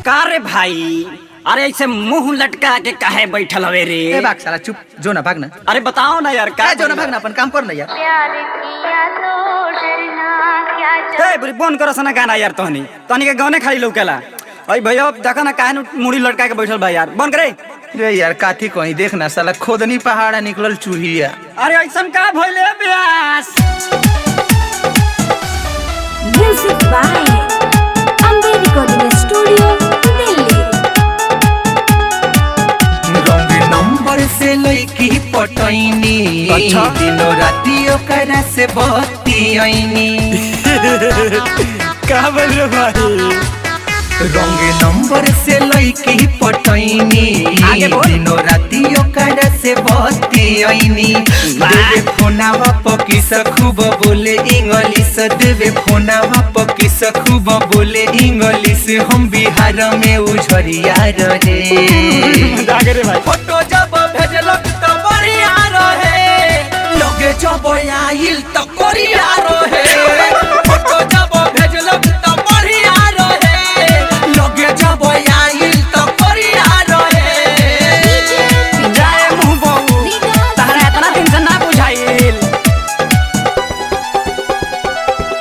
का रे भाई? अरे ऐसे मुंह लटका के काहे बैठल हवे रे? ए भाग साला चुप जो ना भागना। अरे बताओ ना यार का जो ना भागना अपन काम कर ना यार। प्यार किया तो डरना क्या ए बुरी बोन करो सना गाना यार तोहनी के गाने खाली लौकेला। ओए भैया देखा ना काहे मुड़ी लटका के बैठल बा यार। बंद करे। रे यार काथी कहीं देखना साला खोदनी पहाड़ा निकलल चूहिया। अरे ऐसन का भइले ब्यास? Music by Ambe recording studio Delhi. रंग नंबर से लईकी पटैनी अच्छा? दिनो राती ओकरा से बत्ती आईनी। का बोल रे भाई? रंग नंबर से लईकी पटैनी आगे बोल। दिनो राती ओकरा से बत्ती आईनी। देवे फोनावा पकिस खूब बोले इंग्लिश। देवे फोनावा पकिस खूब बोले इंग्लिश। हम बिहार में उझरिया रहे। जागे रे भाई। फोटो जब भेजलक त बढ़िया रहे। लगे जब आइल त कोरिया रहे। फोटो जब भेजलक त बढ़िया रहे। लगे जब आइल त कोरिया रहे। जाए मुंह बहू तहरा इतना दिन से ना बुझाइल।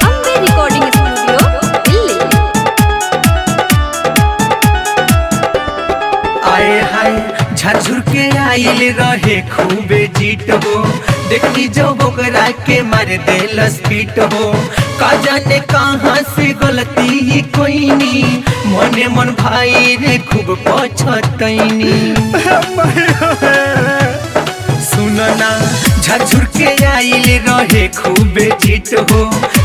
Ambe recording studio Delhi. आए हाय झरझुर के आइल रहे खूबे जीत हो। देखनी जब ओकरा के मार देल स्पीट हो। का जाने कहाँ से गलती कोई नी। मने मन भाई रे खूब पछतैनी। सुनना झरझुर के आइल रहे खूबे जीत हो।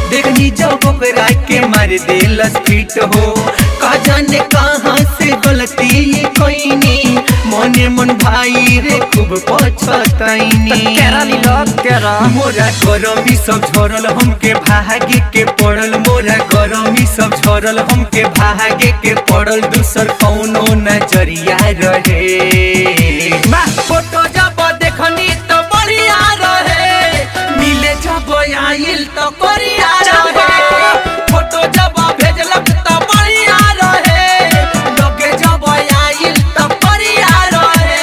देखनी जब ओकरा के मार देल स्पीट हो। का जाने कहाँ से गलती कोई नी। मने मन भाई रे खूब पछतैनी। केरा लीलो केरा। मोरा गरमी सब झरल हमके भागे के पड़ल। मोरा गरमी सब झरल हमके भागे के पड़ल। दूसर कौनो नजरिया रहे। फोटो जब देखनी तो बढ़िया रहे। मिले जब आइल तो कोरिया रहे। फोटो जब भेजलक तो बढ़िया रहे। लगे जब आइल तो कोरिया रहे।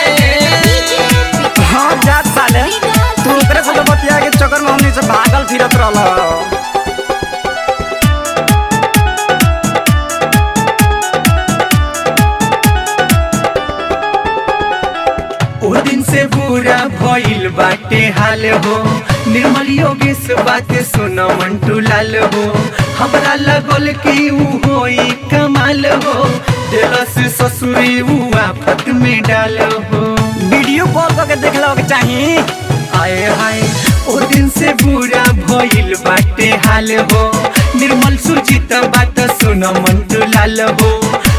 हाँ जात साले तू ओकरे से तो बतिया के चक्कर में हमनी से भागल फिरत रहल। ओ दिन से बुरा भइल बाटे हाल हो। निर्मल योगेश बात सुनो मंटू लाल हो। हमरा लगल कि ऊ होई कमाल हो। दिलस ससुरी ऊ आफत में डाल हो। वीडियो कॉल करके देख लो के चाहिए। आए हाय ओ दिन से बुरा भइल बाटे हाल हो। निर्मल सुजीत बात सुनो मंटू लाल हो।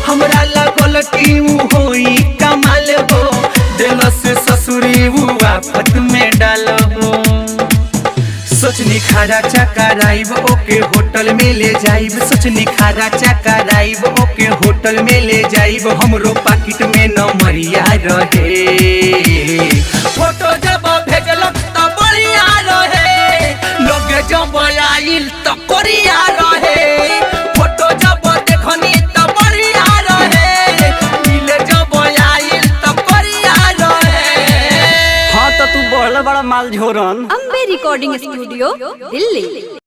हमरा लगल कि ऊ होई कमाल हो। दिलस ससुरी ऊ आफत में डाल हो। सोचनी खारा चकराइब ओके होटल में ले जाइब। सोचनी खारा चकराइब ओके होटल में ले जाइब। हमरो पाकिट में नंबरिया रहे। फोटो जब भेजलक त बढ़िया रहे। लगे जब आइल त कोरिया रहे। फोटो जब देखनी त बढ़िया रहे। मिले जब आइल त कोरिया रहे। हाँ तो तू बढ़ल बड़ा माल झोरन। Ambe recording studio Delhi.